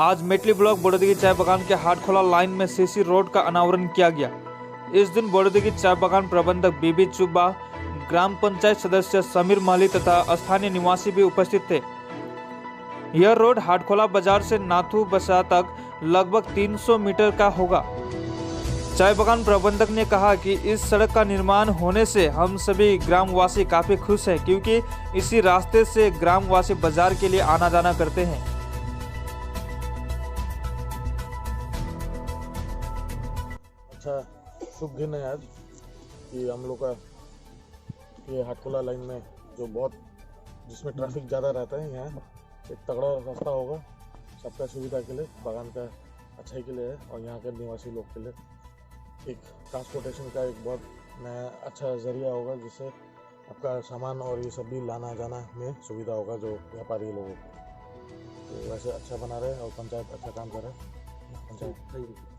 आज मेटली ब्लॉक बोड़ेदेगी चाय बागान के हाटखोला लाइन में सीसी रोड का अनावरण किया गया। इस दिन बोड़ेदेगी चाय बागान प्रबंधक बीबी चुब्बा, ग्राम पंचायत सदस्य समीर माली तथा स्थानीय निवासी भी उपस्थित थे। यह रोड हाटखोला बाजार से नाथू बसा तक लगभग 300 मीटर का होगा। चाय बागान प्रबंधक ने कहा कि इस सड़क का निर्माण होने से हम सभी ग्रामवासी काफी खुश हैं, क्योंकि इसी रास्ते से ग्रामवासी बाजार के लिए आना जाना करते हैं। अच्छा शुभ दिन है आज कि हम लोग का ये हाटखोला लाइन में जो बहुत जिसमें ट्रैफिक ज़्यादा रहता है, यहाँ एक तगड़ा रास्ता होगा सबका सुविधा के लिए, बागान का अच्छाई के लिए है और यहाँ के निवासी लोग के लिए एक ट्रांसपोर्टेशन का एक बहुत नया अच्छा जरिया होगा, जिससे आपका सामान और ये सब भी लाना जाना में सुविधा होगा जो व्यापारी लोगों को। तो वैसे अच्छा बना रहे और पंचायत अच्छा काम कर रहे हैं। पंचायत